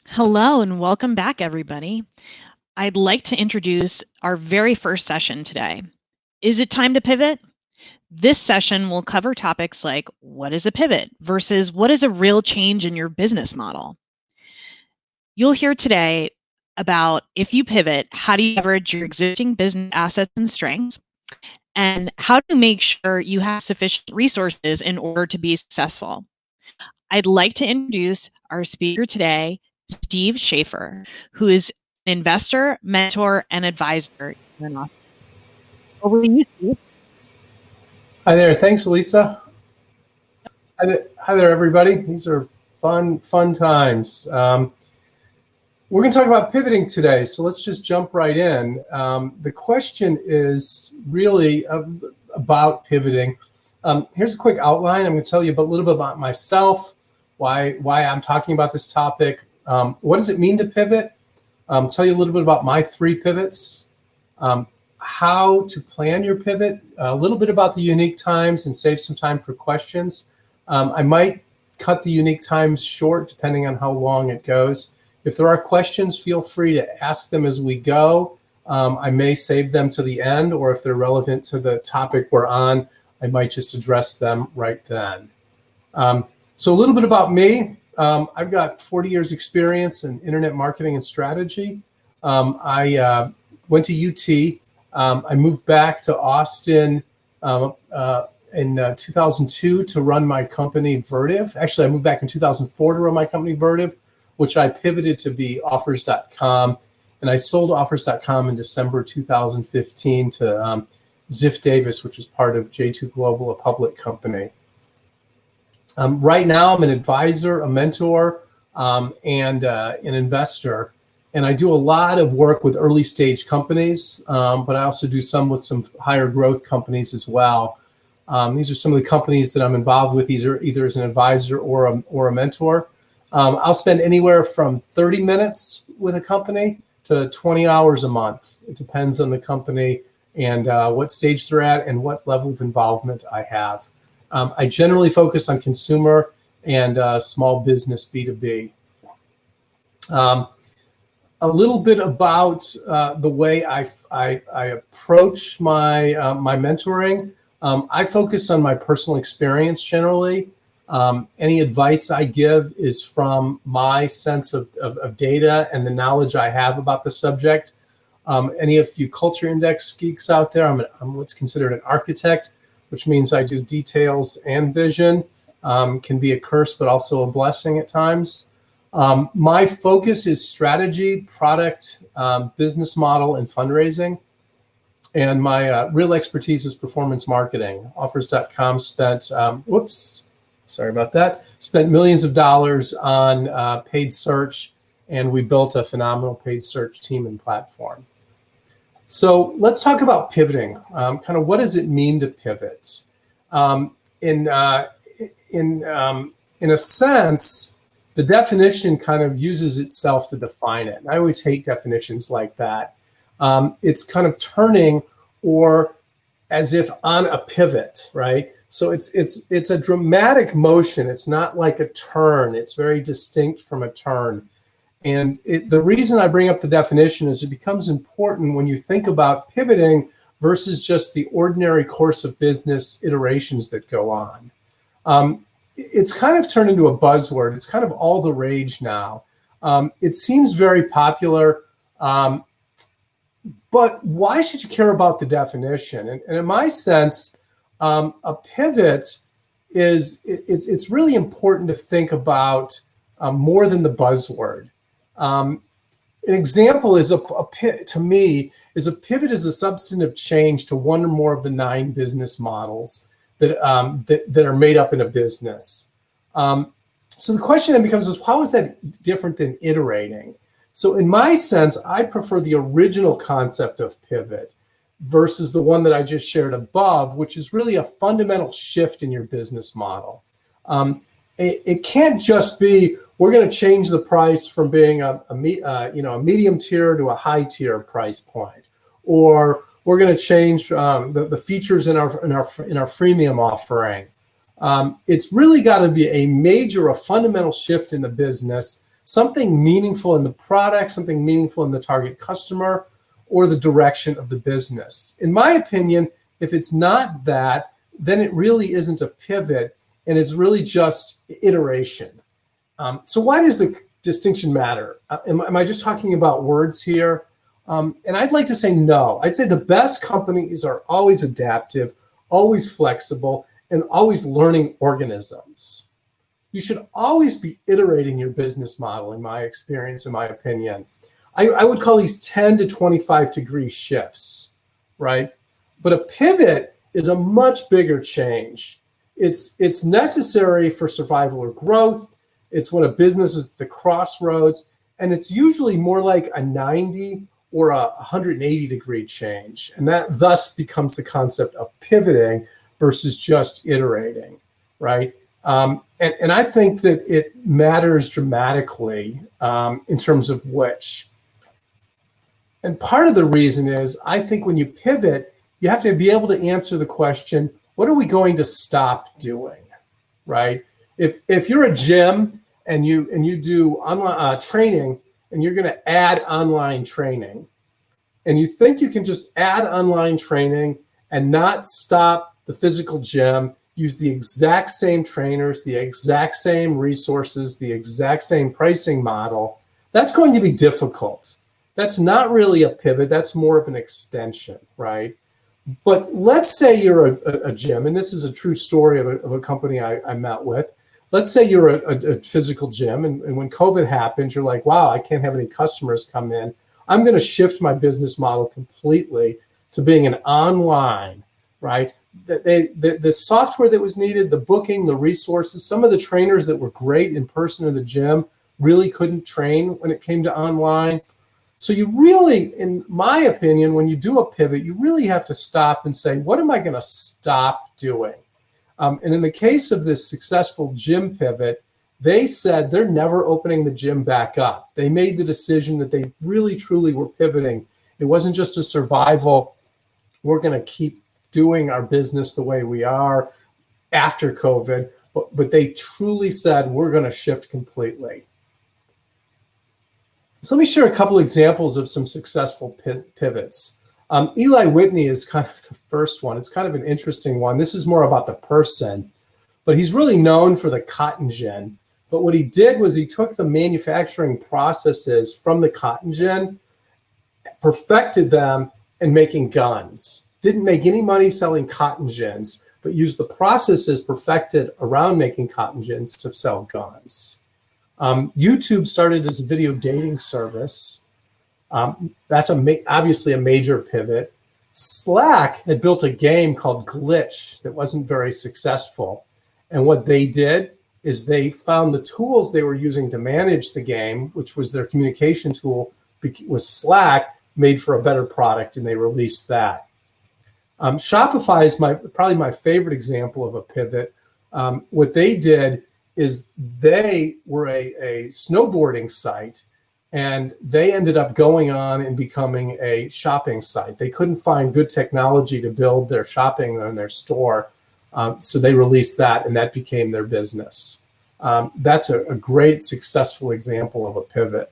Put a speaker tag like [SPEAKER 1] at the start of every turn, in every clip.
[SPEAKER 1] Hello and welcome back, everybody. I'd like to introduce our very first session today. Is it time to pivot? This session will cover topics like what is a pivot versus what is a real change in your business model. You'll hear today about if you pivot, how do you leverage your existing business assets and strengths, and how to make sure you have sufficient resources in order to be successful. I'd like to introduce our speaker today, Steve Schaefer, who is an investor, mentor, and advisor. Over to you, Steve.
[SPEAKER 2] Hi there. Thanks, Lisa. Hi there, everybody. These are fun times. We're going to talk about pivoting today, so let's just jump right in. The question is really about pivoting. Here's a quick outline. I'm going to tell you a little bit about myself, why I'm talking about this topic. What does it mean to pivot? Tell you a little bit about my 3 pivots. How to plan your pivot, a little bit about the unique times, and save some time for questions. I might cut the unique times short depending on how long it goes. If there are questions, feel free to ask them as we go. I may save them to the end, or if they're relevant to the topic we're on, I might just address them right then. So a little bit about me. I've got 40 years experience in internet marketing and strategy. I went to UT. I moved back to Austin in 2002 to run my company Vertiv. Actually, I moved back in 2004 to run my company Vertiv, which I pivoted to be offers.com. And I sold offers.com in December 2015 to Ziff Davis, which was part of J2 Global, a public company. Right now, I'm an advisor, a mentor, and an investor. And I do a lot of work with early stage companies, but I also do some with some higher growth companies as well. These are some of the companies that I'm involved with, either as an advisor or a mentor. I'll spend anywhere from 30 minutes with a company to 20 hours a month. It depends on the company and what stage they're at and what level of involvement I have. I generally focus on consumer and small business B2B. A little bit about the way I approach my mentoring. I focus on my personal experience generally. Any advice I give is from my sense of data and the knowledge I have about the subject. Any of you culture index geeks out there, I'm what's considered an architect, which means I do details and vision. Can be a curse, but also a blessing at times. My focus is strategy, product, business model, and fundraising. And my real expertise is performance marketing. Offers.com spent, sorry about that, spent millions of dollars on paid search, and we built a phenomenal paid search team and platform. So let's talk about pivoting. Kind of what does it mean to pivot? In a sense, the definition kind of uses itself to define it. And I always hate definitions like that. It's kind of turning or as if on a pivot, right? So it's a dramatic motion. It's not like a turn. It's very distinct from a turn. And the reason I bring up the definition is it becomes important when you think about pivoting versus just the ordinary course of business iterations that go on. It's kind of turned into a buzzword. It's kind of all the rage now. It seems very popular, but why should you care about the definition? And in my sense, a pivot it's really important to think about more than the buzzword. An example is to me is a pivot is a substantive change to one or more of the 9 business models that are made up in a business. So the question then becomes is how is that different than iterating? So in my sense, I prefer the original concept of pivot versus the one that I just shared above, which is really a fundamental shift in your business model. It can't just be we're going to change the price from being a medium tier to a high tier price point, or we're going to change the features in our freemium offering. It's really got to be a fundamental shift in the business something meaningful in the product, something meaningful in the target customer, or the direction of the business. In my opinion, if it's not that, then it really isn't a pivot, and it's really just iteration. So why does the distinction matter? Am I just talking about words here? And I'd like to say no. I'd say the best companies are always adaptive, always flexible, and always learning organisms. You should always be iterating your business model, in my experience, in my opinion. I would call these 10 to 25 degree shifts, right? But a pivot is a much bigger change. It's necessary for survival or growth. It's when a business is at the crossroads, and it's usually more like a 90 or a 180 degree change. And that thus becomes the concept of pivoting versus just iterating, right? And I think that it matters dramatically in terms of which. And part of the reason is, I think when you pivot, you have to be able to answer the question, what are we going to stop doing, right? If you're a gym and you do online training, and you're going to add online training, and you think you can just add online training and not stop the physical gym, use the exact same trainers, the exact same resources, the exact same pricing model, that's going to be difficult. That's not really a pivot. That's more of an extension, right? But let's say you're a gym, and this is a true story of a company I met with. Let's say you're a physical gym, and when COVID happened, you're like, wow, I can't have any customers come in. I'm going to shift my business model completely to being an online, right? The software that was needed, the booking, the resources, some of the trainers that were great in person in the gym really couldn't train when it came to online. So you really, in my opinion, when you do a pivot, you really have to stop and say, what am I going to stop doing? And in the case of this successful gym pivot, they said they're never opening the gym back up. They made the decision that they really, truly were pivoting. It wasn't just a survival. We're going to keep doing our business the way we are after COVID, but they truly said we're going to shift completely. So let me share a couple examples of some successful pivots. Eli Whitney is kind of the first one. It's kind of an interesting one. This is more about the person, but he's really known for the cotton gin. But what he did was he took the manufacturing processes from the cotton gin, perfected them in making guns. Didn't make any money selling cotton gins, but used the processes perfected around making cotton gins to sell guns. YouTube started as a video dating service. That's obviously a major pivot. Slack had built a game called Glitch that wasn't very successful. And what they did is they found the tools they were using to manage the game, which was their communication tool, was Slack, made for a better product, and they released that. Shopify is probably my favorite example of a pivot. What they did is they were a snowboarding site, and they ended up going on and becoming a shopping site. They couldn't find good technology to build their shopping and their store, so they released that, and that became their business. That's a great successful example of a pivot.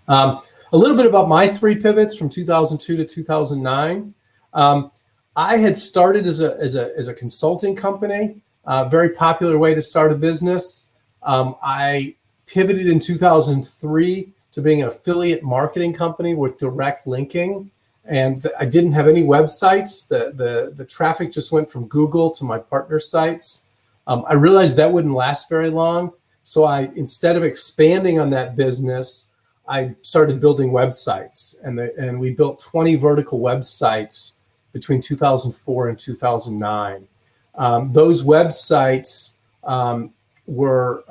[SPEAKER 2] A little bit about my three pivots from 2002 to 2009. I had started as a consulting company. Very popular way to start a business. I pivoted in 2003 to being an affiliate marketing company with direct linking. And I didn't have any websites. The traffic just went from Google to my partner sites. I realized that wouldn't last very long. So instead of expanding on that business, I started building websites. And we built 20 vertical websites between 2004 and 2009. Those websites were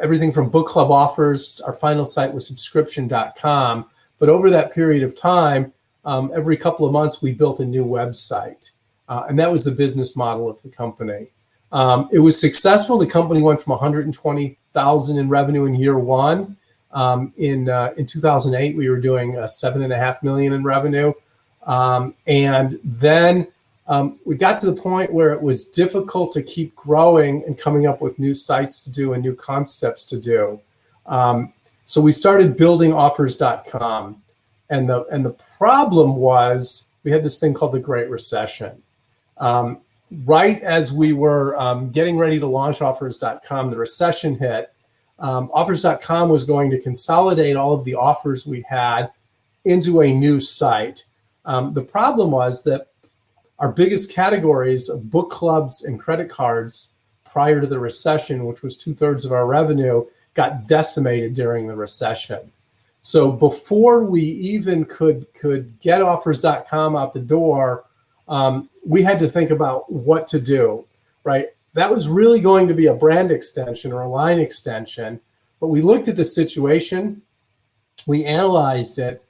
[SPEAKER 2] everything from book club offers. Our final site was subscription.com. But over that period of time, every couple of months, we built a new website. And that was the business model of the company. It was successful. The company went from 120,000 in revenue in year one. In 2008, we were doing $7.5 million in revenue. And then we got to the point where it was difficult to keep growing and coming up with new sites to do and new concepts to do. So we started building offers.com. And the problem was we had this thing called the Great Recession. Right as we were getting ready to launch offers.com, the recession hit. Offers.com was going to consolidate all of the offers we had into a new site. The problem was that our biggest categories of book clubs and credit cards prior to the recession, which was 2/3 of our revenue, got decimated during the recession. So before we even could get offers.com out the door, we had to think about what to do, right? That was really going to be a brand extension or a line extension, but we looked at the situation, we analyzed it,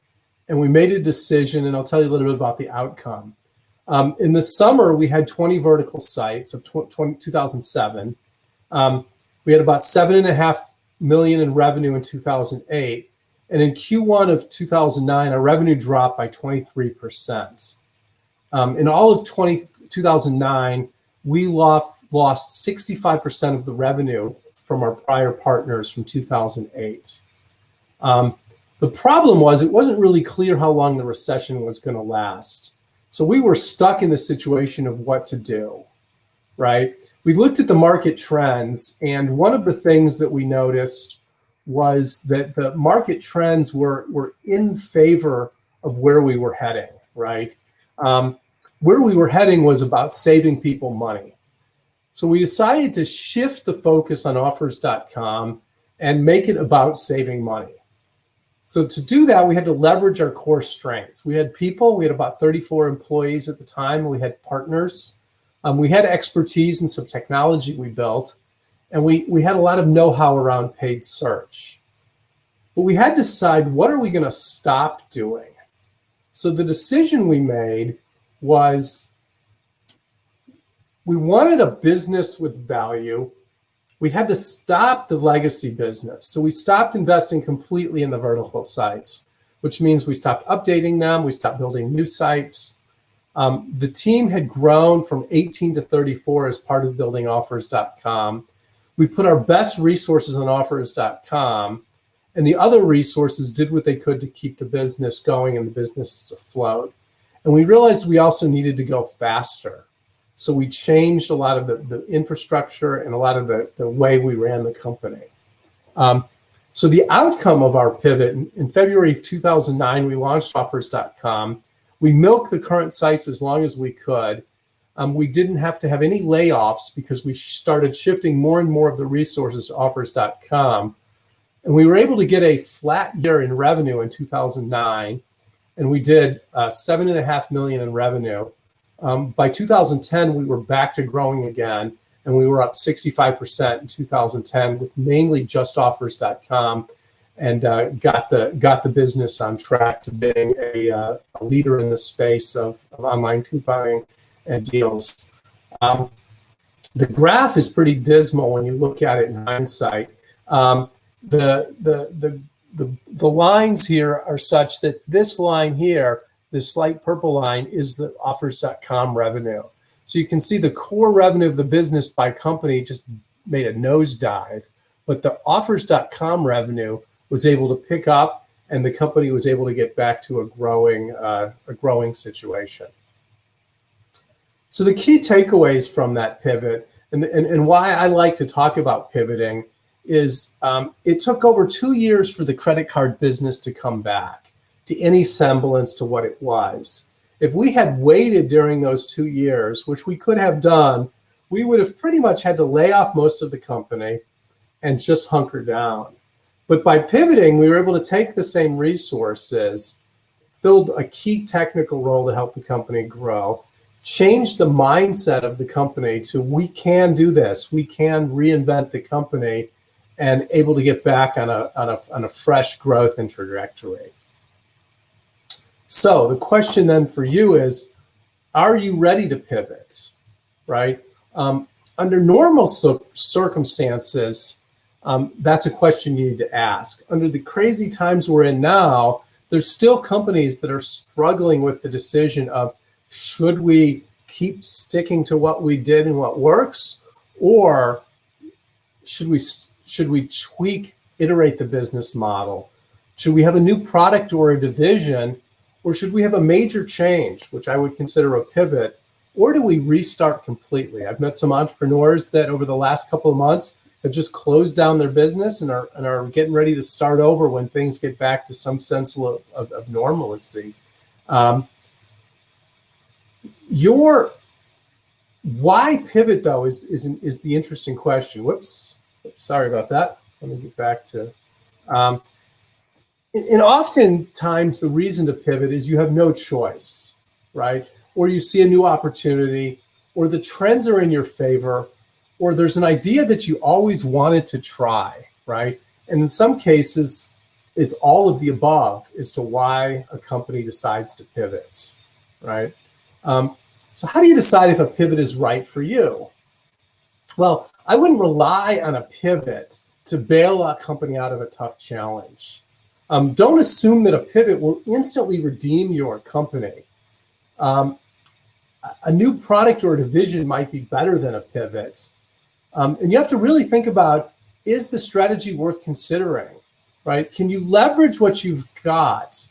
[SPEAKER 2] and we made a decision, and I'll tell you a little bit about the outcome. In the summer, we had 20 vertical sites of 2007. We had about $7.5 million in revenue in 2008. And in Q1 of 2009, our revenue dropped by 23%. In all of 2009, we lost 65% of the revenue from our prior partners from 2008. The problem was it wasn't really clear how long the recession was going to last. So we were stuck in the situation of what to do, right? We looked at the market trends, and one of the things that we noticed was that the market trends were in favor of where we were heading, right? Where we were heading was about saving people money. So we decided to shift the focus on offers.com and make it about saving money. So to do that, we had to leverage our core strengths. We had people, we had about 34 employees at the time. We had partners. We had expertise in some technology we built. And we had a lot of know-how around paid search. But we had to decide, what are we going to stop doing? So the decision we made was we wanted a business with value. We had to stop the legacy business. So we stopped investing completely in the vertical sites, which means we stopped updating them. We stopped building new sites. The team had grown from 18 to 34 as part of building offers.com. We put our best resources on offers.com, and the other resources did what they could to keep the business going and the business afloat. And we realized we also needed to go faster. So we changed a lot of the infrastructure and a lot of the way we ran the company. So the outcome of our pivot, in February of 2009, we launched offers.com. We milked the current sites as long as we could. We didn't have to have any layoffs because we started shifting more and more of the resources to offers.com. And we were able to get a flat year in revenue in 2009. And we did $7.5 million in revenue. By 2010, we were back to growing again, and we were up 65% in 2010 with mainly just offers.com, and got the business on track to being a leader in the space of online couponing and deals. The graph is pretty dismal when you look at it in hindsight. The lines here are such that this line here, this slight purple line, is the offers.com revenue. So you can see the core revenue of the business by company just made a nosedive, but the offers.com revenue was able to pick up, and the company was able to get back to a growing situation. So the key takeaways from that pivot, and why I like to talk about pivoting, is it took over 2 years for the credit card business to come back to any semblance to what it was. If we had waited during those 2 years, which we could have done, we would have pretty much had to lay off most of the company and just hunker down. But by pivoting, we were able to take the same resources, filled a key technical role to help the company grow, change the mindset of the company to, we can do this, we can reinvent the company, and able to get back on a fresh growth and trajectory. So the question then for you is, are you ready to pivot, right? Under normal circumstances, that's a question you need to ask. Under the crazy times we're in now, there's still companies that are struggling with the decision of, should we keep sticking to what we did and what works, or should we tweak, iterate the business model? Should we have a new product or a division, or should we have a major change, which I would consider a pivot, or do we restart completely? I've met some entrepreneurs that over the last couple of months have just closed down their business and are getting ready to start over when things get back to some sense of normalcy. Why pivot, though, is the interesting question. Whoops, sorry about that. Let me get back to. And oftentimes the reason to pivot is you have no choice, right? Or you see a new opportunity, or the trends are in your favor, or there's an idea that you always wanted to try, right? And in some cases, it's all of the above as to why a company decides to pivot, right? So how do you decide if a pivot is right for you? Well, I wouldn't rely on a pivot to bail a company out of a tough challenge. Don't assume that a pivot will instantly redeem your company. A new product or division might be better than a pivot. And you have to really think about, is the strategy worth considering, right? Can you leverage what you've got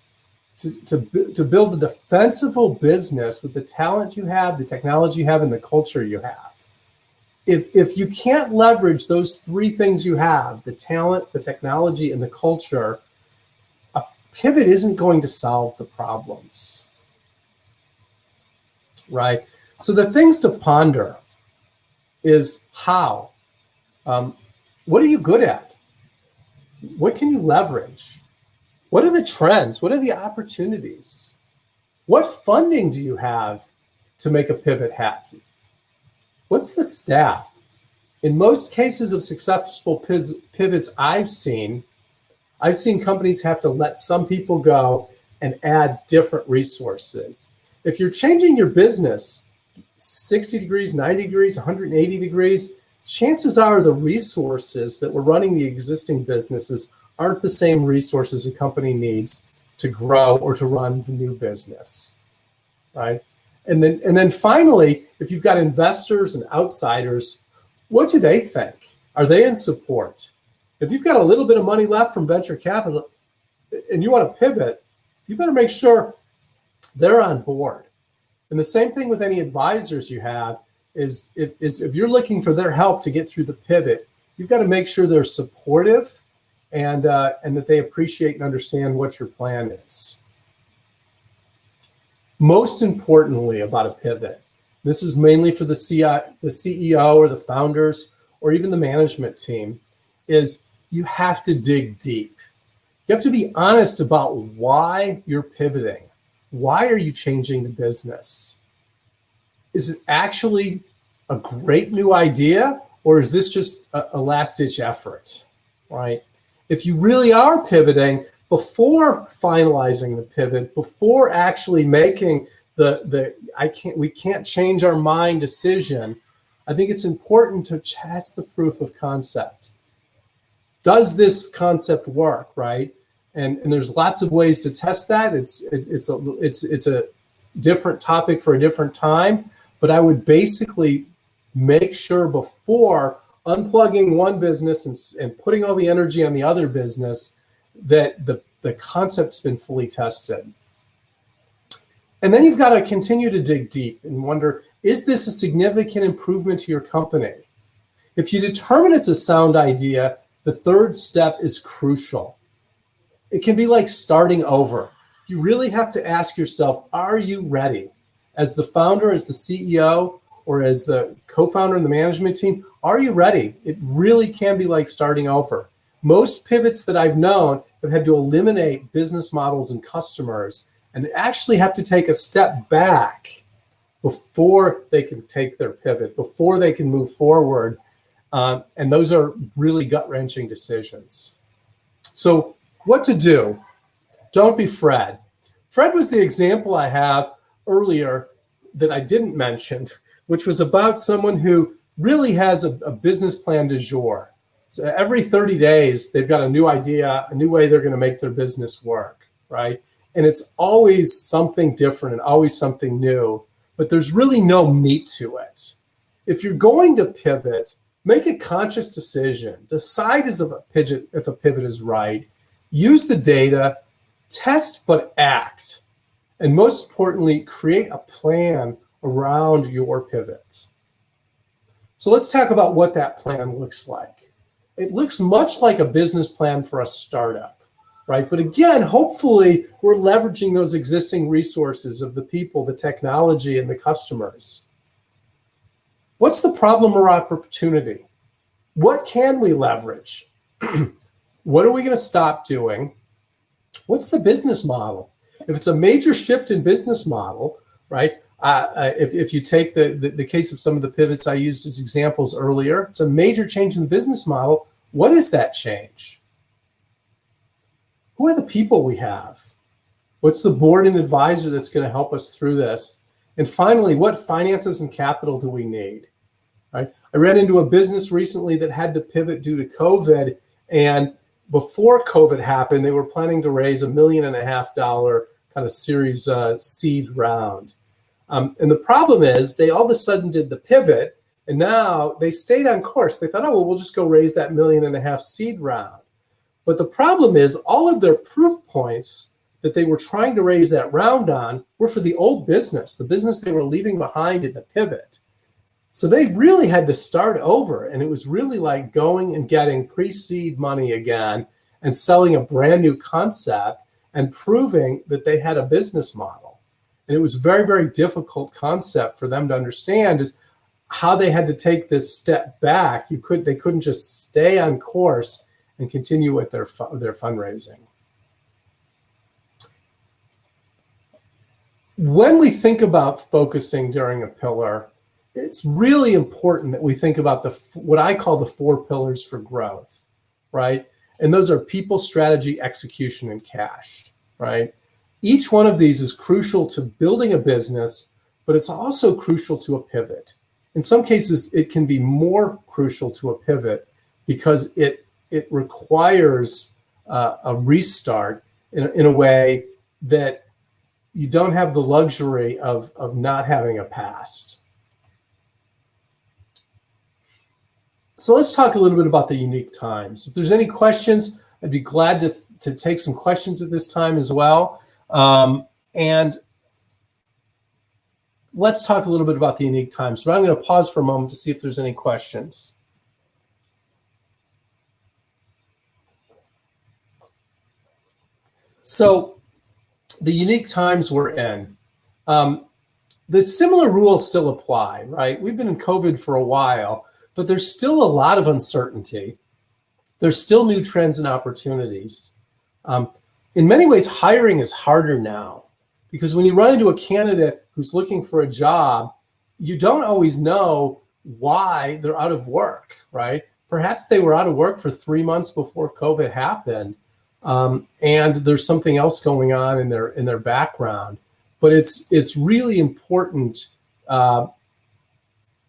[SPEAKER 2] to build a defensible business with the talent you have, the technology you have, and the culture you have? If you can't leverage those three things you have, the talent, the technology, and the culture, a pivot isn't going to solve the problems, right? So the things to ponder is how. What are you good at? What can you leverage? What are the trends? What are the opportunities? What funding do you have to make a pivot happen? What's the staff? In most cases of successful pivots I've seen companies have to let some people go and add different resources. If you're changing your business 60 degrees, 90 degrees, 180 degrees, chances are the resources that were running the existing businesses aren't the same resources a company needs to grow or to run the new business, right? And then finally, if you've got investors and outsiders, what do they think? Are they in support? If you've got a little bit of money left from venture capitalists and you want to pivot, you better make sure they're on board. And the same thing with any advisors you have is if you're looking for their help to get through the pivot, you've got to make sure they're supportive and that they appreciate and understand what your plan is. Most importantly about a pivot, this is mainly for the CEO or the founders or even the management team, is you have to dig deep. You have to be honest about why you're pivoting. Why are you changing the business? Is it actually a great new idea, or is this just a last-ditch effort, right? If you really are pivoting, before finalizing the pivot, before actually making we can't change our mind decision, I think it's important to test the proof of concept. Does this concept work, right? And there's lots of ways to test that. It's a different topic for a different time, but I would basically make sure before unplugging one business and putting all the energy on the other business that the concept's been fully tested. And then you've got to continue to dig deep and wonder, is this a significant improvement to your company? If you determine it's a sound idea, the third step is crucial. It can be like starting over. You really have to ask yourself, are you ready? As the founder, as the CEO, or as the co-founder in the management team, are you ready? It really can be like starting over. Most pivots that I've known have had to eliminate business models and customers, and they actually have to take a step back before they can take their pivot, before they can move forward. And those are really gut-wrenching decisions. So what to do? Don't be Fred. Fred was the example I have earlier that I didn't mention, which was about someone who really has a business plan du jour. So every 30 days, they've got a new idea, a new way they're going to make their business work, right? And it's always something different and always something new. but there's really no meat to it. If you're going to pivot, make a conscious decision. Decide if a pivot is right. Use the data, test but act. And most importantly, create a plan around your pivots. So let's talk about what that plan looks like. It looks much like a business plan for a startup, right? But again, hopefully we're leveraging those existing resources of the people, the technology, and the customers. What's the problem or opportunity? What can we leverage? What are we going to stop doing? What's the business model? If it's a major shift in business model, right? If you take the case of some of the pivots I used as examples earlier, it's a major change in the business model. What is that change? Who are the people we have? What's the board and advisor that's going to help us through this? And finally, what finances and capital do we need? Right? I ran into a business recently that had to pivot due to COVID, and before COVID happened, they were planning to raise $1.5 million kind of series seed round. And the problem is they all of a sudden did the pivot, and now they stayed on course. They thought, oh, well, we'll just go raise that $1.5 million seed round. But the problem is all of their proof points that they were trying to raise that round on were for the old business, the business they were leaving behind in the pivot. So they really had to start over, and it was really like going and getting pre-seed money again and selling a brand new concept and proving that they had a business model. And it was a very, very difficult concept for them to understand is how they had to take this step back. They couldn't just stay on course and continue with their fundraising. When we think about focusing during a pillar, it's really important that we think about what I call the 4 pillars for growth, right? And those are people, strategy, execution, and cash, right? Each one of these is crucial to building a business, but it's also crucial to a pivot. In some cases, it can be more crucial to a pivot because it requires a restart in a way that you don't have the luxury of not having a past. So let's talk a little bit about the unique times. If there's any questions, I'd be glad to take some questions at this time as well. And let's talk a little bit about the unique times. But I'm going to pause for a moment to see if there's any questions. So the unique times we're in. The similar rules still apply, right? We've been in COVID for a while, but there's still a lot of uncertainty. There's still new trends and opportunities. In many ways, hiring is harder now because when you run into a candidate who's looking for a job, you don't always know why they're out of work, right? Perhaps they were out of work for 3 months before COVID happened, and there's something else going on in their background. But it's really important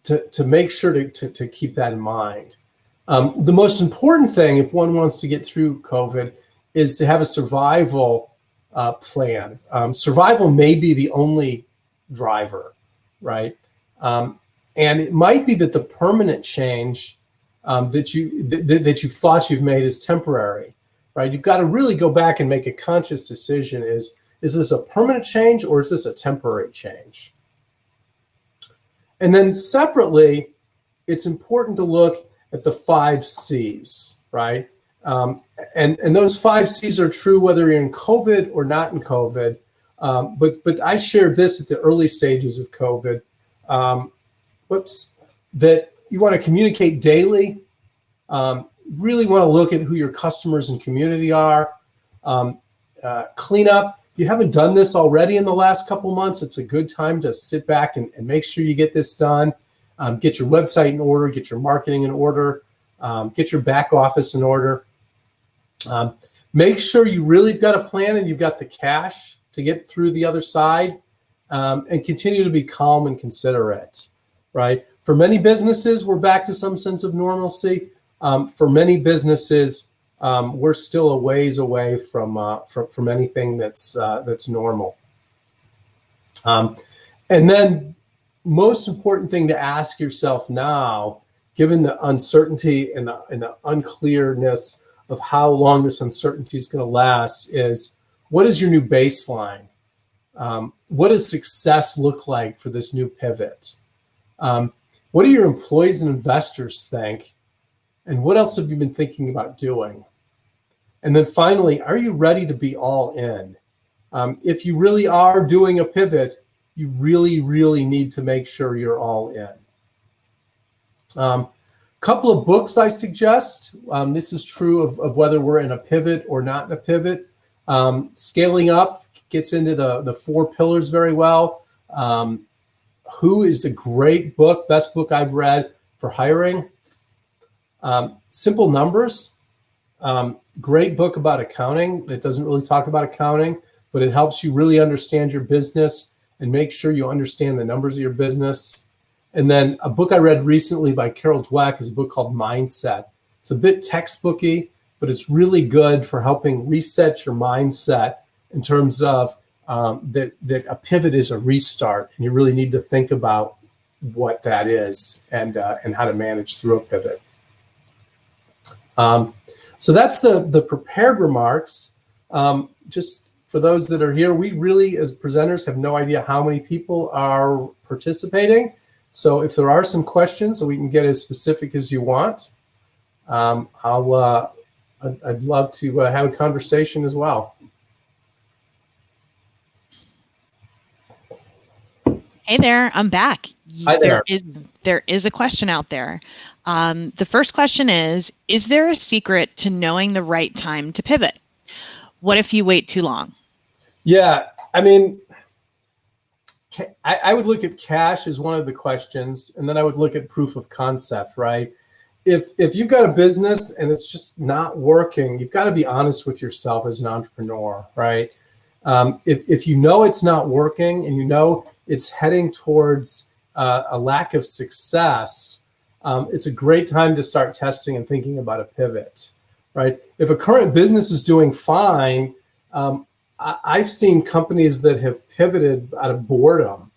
[SPEAKER 2] to make sure to keep that in mind. The most important thing, if one wants to get through COVID, is to have a survival plan. Survival may be the only driver, right? And it might be that the permanent change that you thought you've made is temporary, right? You've got to really go back and make a conscious decision. Is this a permanent change or is this a temporary change? And then separately, it's important to look at the 5 C's, right? And those 5 C's are true whether you're in COVID or not in COVID. But I shared this at the early stages of COVID. That you want to communicate daily. Really want to look at who your customers and community are. Clean up. If you haven't done this already in the last couple months, it's a good time to sit back and make sure you get this done. Get your website in order, get your marketing in order, get your back office in order. Make sure you really have got a plan and you've got the cash to get through the other side, and continue to be calm and considerate, right? For many businesses, we're back to some sense of normalcy. For many businesses, we're still a ways away from anything that's normal. And then most important thing to ask yourself now, given the uncertainty and the unclearness of how long this uncertainty is going to last, is what is your new baseline? What does success look like for this new pivot? What do your employees and investors think? And what else have you been thinking about doing? And then finally, are you ready to be all in? If you really are doing a pivot, you really, really need to make sure you're all in. Couple of books I suggest. This is true of whether we're in a pivot or not in a pivot. Scaling Up gets into the 4 pillars very well. Who is the great book, best book I've read for hiring. Simple Numbers, great book about accounting. It doesn't really talk about accounting, but it helps you really understand your business and make sure you understand the numbers of your business. And then a book I read recently by Carol Dweck is a book called Mindset. It's a bit textbooky, but it's really good for helping reset your mindset in terms of that a pivot is a restart, and you really need to think about what that is and how to manage through a pivot. So that's the prepared remarks. Just for those that are here, we really, as presenters, have no idea how many people are participating. So if there are some questions, so we can get as specific as you want, I'd love to have a conversation as well.
[SPEAKER 1] Hey there, I'm back.
[SPEAKER 2] Hi there.
[SPEAKER 1] There is a question out there. The first question is there a secret to knowing the right time to pivot? What if you wait too long?
[SPEAKER 2] Yeah, I mean, I would look at cash as one of the questions, and then I would look at proof of concept, right? If you've got a business and it's just not working, you've got to be honest with yourself as an entrepreneur, right? If you know it's not working and you know it's heading towards a lack of success, it's a great time to start testing and thinking about a pivot, right? If a current business is doing fine, I've seen companies that have pivoted out of boredom.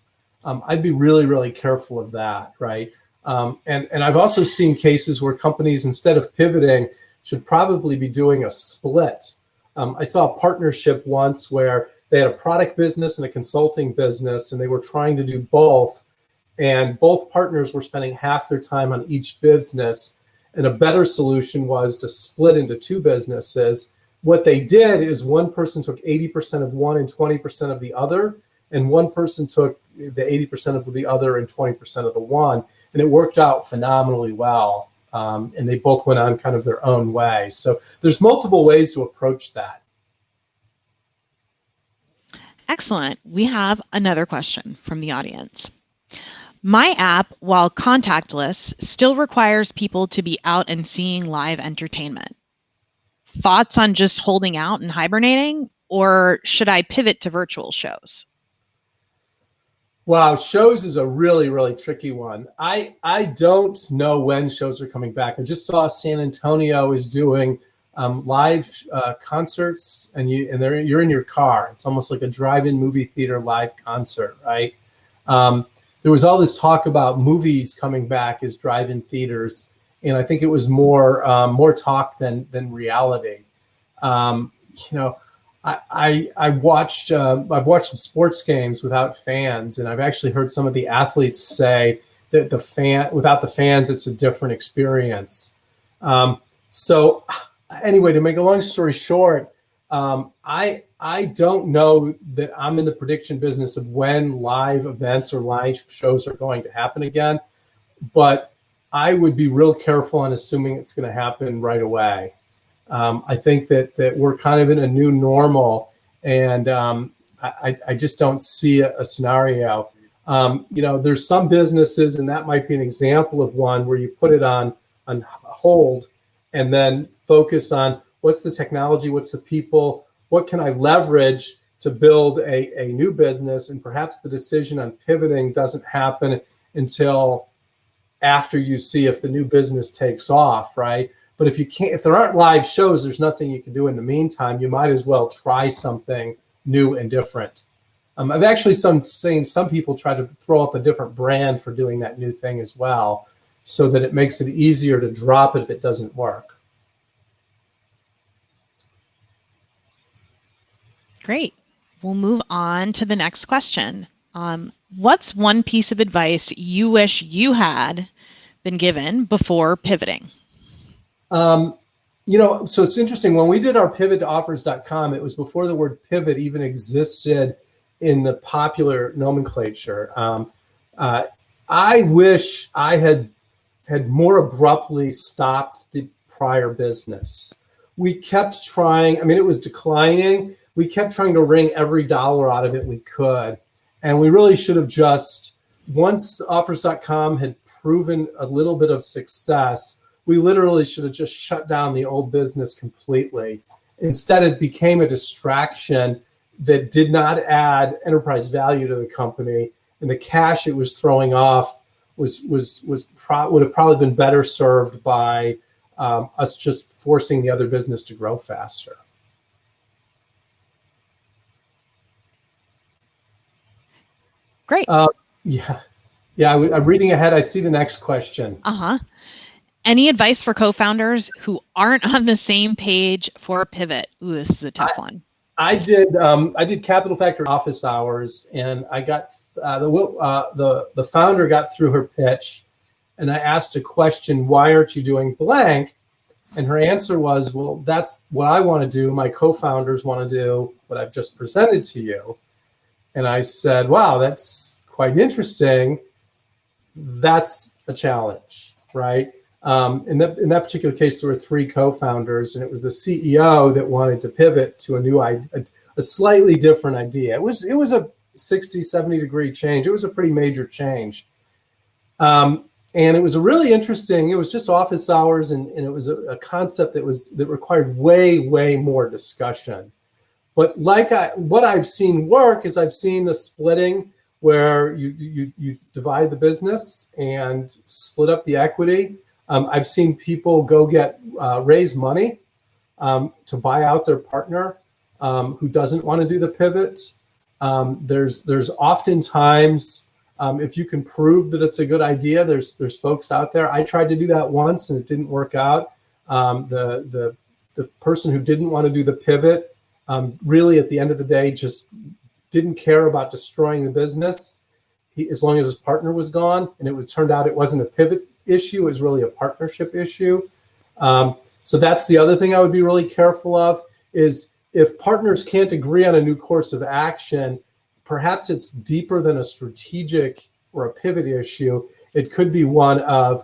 [SPEAKER 2] I'd be really, really careful of that, right? And I've also seen cases where companies, instead of pivoting, should probably be doing a split. I saw a partnership once where they had a product business and a consulting business, and they were trying to do both. And both partners were spending half their time on each business. And a better solution was to split into 2 businesses. What they did is one person took 80% of one and 20% of the other, and one person took the 80% of the other and 20% of the one. And it worked out phenomenally well. And they both went on kind of their own way. So there's multiple ways to approach that.
[SPEAKER 1] Excellent. We have another question from the audience. My app, while contactless, still requires people to be out and seeing live entertainment. Thoughts on just holding out and hibernating, or should I pivot to virtual shows?
[SPEAKER 2] Wow, shows is a really, really tricky one. I don't know when shows are coming back. I just saw San Antonio is doing live concerts, and you're in your car. It's almost like a drive-in movie theater live concert, right? There was all this talk about movies coming back as drive-in theaters, and I think it was more talk than reality. I've watched some sports games without fans, and I've actually heard some of the athletes say that without the fans, it's a different experience. So anyway, to make a long story short, I don't know that I'm in the prediction business of when live events or live shows are going to happen again, but I would be real careful on assuming it's going to happen right away. I think that we're kind of in a new normal, and I just don't see a scenario. There's some businesses, and that might be an example of one where you put it on hold and then focus on what's the technology, what's the people, what can I leverage to build a new business, and perhaps the decision on pivoting doesn't happen until after you see if the new business takes off, right? But if there aren't live shows, there's nothing you can do in the meantime. You might as well try something new and different. I've actually seen some people try to throw up a different brand for doing that new thing as well, so that it makes it easier to drop it if it doesn't work.
[SPEAKER 1] Great. We'll move on to the next question. What's one piece of advice you wish you had been given before pivoting?
[SPEAKER 2] So it's interesting. When we did our pivot to offers.com, it was before the word pivot even existed in the popular nomenclature. I wish I had more abruptly stopped the prior business. We kept trying. I mean, it was declining. We kept trying to wring every dollar out of it we could. And we really should have just, once offers.com had proven a little bit of success, we literally should have just shut down the old business completely. Instead, it became a distraction that did not add enterprise value to the company, and the cash it was throwing off would have probably been better served by us just forcing the other business to grow faster.
[SPEAKER 1] Great.
[SPEAKER 2] I'm reading ahead. I see the next question.
[SPEAKER 1] Any advice for co-founders who aren't on the same page for a pivot? Ooh, this is a tough one.
[SPEAKER 2] I did Capital Factor office hours, and I got the founder got through her pitch, and I asked a question: why aren't you doing blank? And her answer was, well, that's what I want to do. My co-founders want to do what I've just presented to you. And I said, wow, that's quite interesting. That's a challenge, right? In that particular case, there were 3 co-founders, and it was the CEO that wanted to pivot to a slightly different idea. It was a 60, 70 degree change. It was a pretty major change. And it was a really interesting, it was just office hours, and it was a concept that required way more discussion. But what I've seen work is I've seen the splitting where you divide the business and split up the equity. I've seen people go raise money to buy out their partner who doesn't want to do the pivot. There's oftentimes, if you can prove that it's a good idea, there's folks out there. I tried to do that once and it didn't work out. The person who didn't want to do the pivot really, at the end of the day, just didn't care about destroying the business as long as his partner was gone. And turned out it wasn't a pivot issue, it was really a partnership issue. So that's the other thing I would be really careful of, is if partners can't agree on a new course of action, perhaps it's deeper than a strategic or a pivot issue. It could be one of,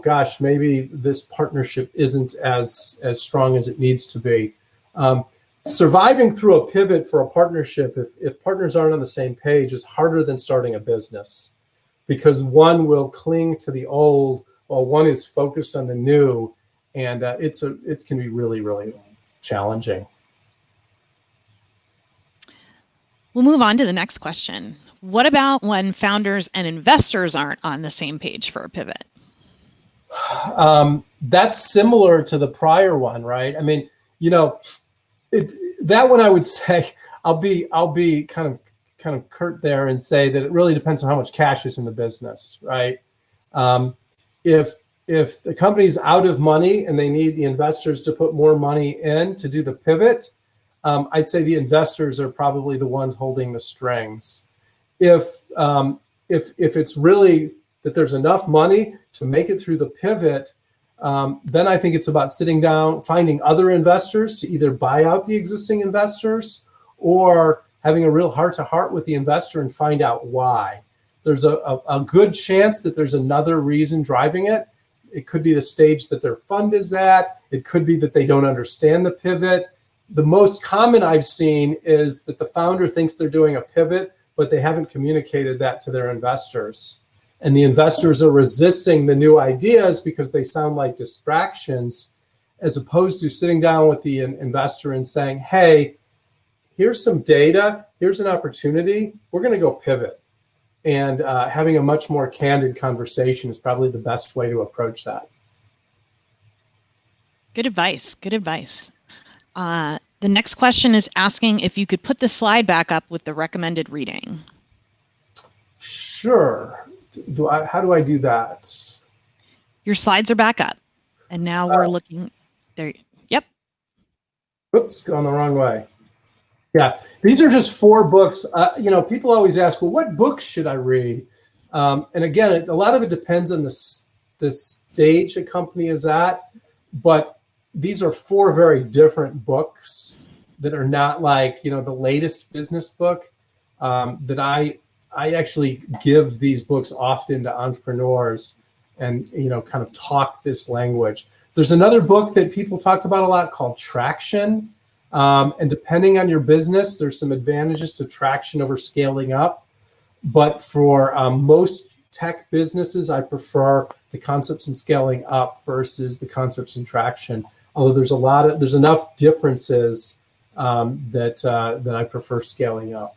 [SPEAKER 2] gosh, maybe this partnership isn't as strong as it needs to be. Surviving through a pivot for a partnership, if partners aren't on the same page, is harder than starting a business, because one will cling to the old while one is focused on the new, and it can be really challenging.
[SPEAKER 1] We'll move on to the next question. What about when founders and investors aren't on the same page for a pivot?
[SPEAKER 2] That's similar to the prior one, right? I mean, that one I would say, I'll be kind of curt there and say that it really depends on how much cash is in the business, right? If the company's out of money and they need the investors to put more money in to do the pivot, I'd say the investors are probably the ones holding the strings. If it's really that there's enough money to make it through the pivot, then I think it's about sitting down, finding other investors to either buy out the existing investors or having a real heart-to-heart with the investor and find out why. There's a good chance that there's another reason driving it. It could be the stage that their fund is at. It could be that they don't understand the pivot. The most common I've seen is that the founder thinks they're doing a pivot, but they haven't communicated that to their investors. And the investors are resisting the new ideas because they sound like distractions, as opposed to sitting down with the investor and saying, hey, here's some data, here's an opportunity, we're going to go pivot. And having a much more candid conversation is probably the best way to approach that.
[SPEAKER 1] Good advice. Good advice. The next question is asking if you could put the slide back up with the recommended reading.
[SPEAKER 2] Sure. How do I do that?
[SPEAKER 1] Your slides are back up. And now we're looking there. Yep.
[SPEAKER 2] Whoops, going the wrong way. Yeah, these are just 4 books. People always ask, well, what books should I read? And again, a lot of it depends on the stage a company is at. But these are 4 very different books that are not like, the latest business book. That I actually give these books often to entrepreneurs and, kind of talk this language. There's another book that people talk about a lot called Traction. And depending on your business, there's some advantages to traction over scaling up. But for most tech businesses, I prefer the concepts in scaling up versus the concepts in traction. Although there's enough differences that I prefer scaling up.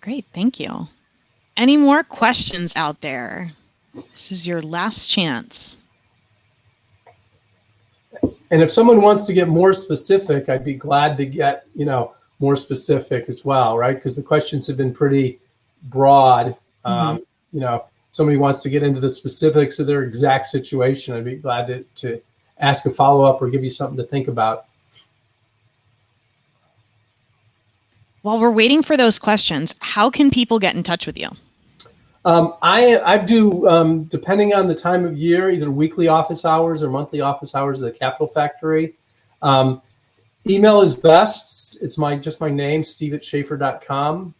[SPEAKER 1] Great, thank you. Any more questions out there? This is your last chance.
[SPEAKER 2] And if someone wants to get more specific, I'd be glad to get, more specific as well, right? Because the questions have been pretty broad. If somebody wants to get into the specifics of their exact situation, I'd be glad to ask a follow-up or give you something to think about.
[SPEAKER 1] While we're waiting for those questions, how can people get in touch with you?
[SPEAKER 2] I do, depending on the time of year, either weekly office hours or monthly office hours at the Capital Factory. Email is best. It's just my name, steve@schaefer.com.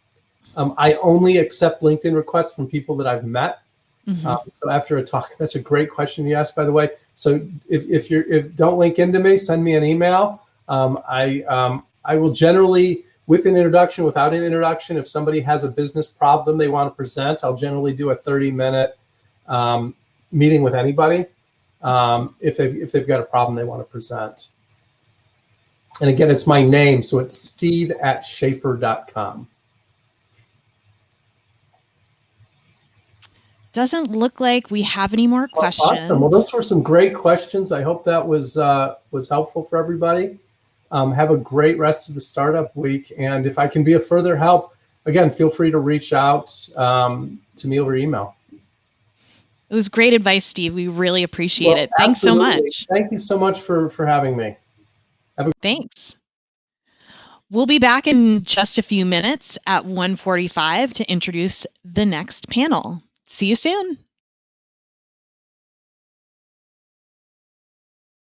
[SPEAKER 2] I only accept LinkedIn requests from people that I've met. So after a talk, that's a great question you asked, by the way. So if don't link into me, send me an email. I will generally, with an introduction, without an introduction, if somebody has a business problem they want to present, I'll generally do a 30-minute meeting with anybody if they've got a problem they want to present. And again, it's my name, so it's steve@schaefer.com.
[SPEAKER 1] Doesn't look like we have any more questions.
[SPEAKER 2] Awesome. Well, those were some great questions. I hope that was helpful for everybody. Have a great rest of the startup week. And if I can be of further help, again, feel free to reach out to me over email.
[SPEAKER 1] It was great advice, Steve. We really appreciate it. Thanks so much.
[SPEAKER 2] Thank you so much for having me.
[SPEAKER 1] Thanks. We'll be back in just a few minutes at 1:45 to introduce the next panel. See you soon.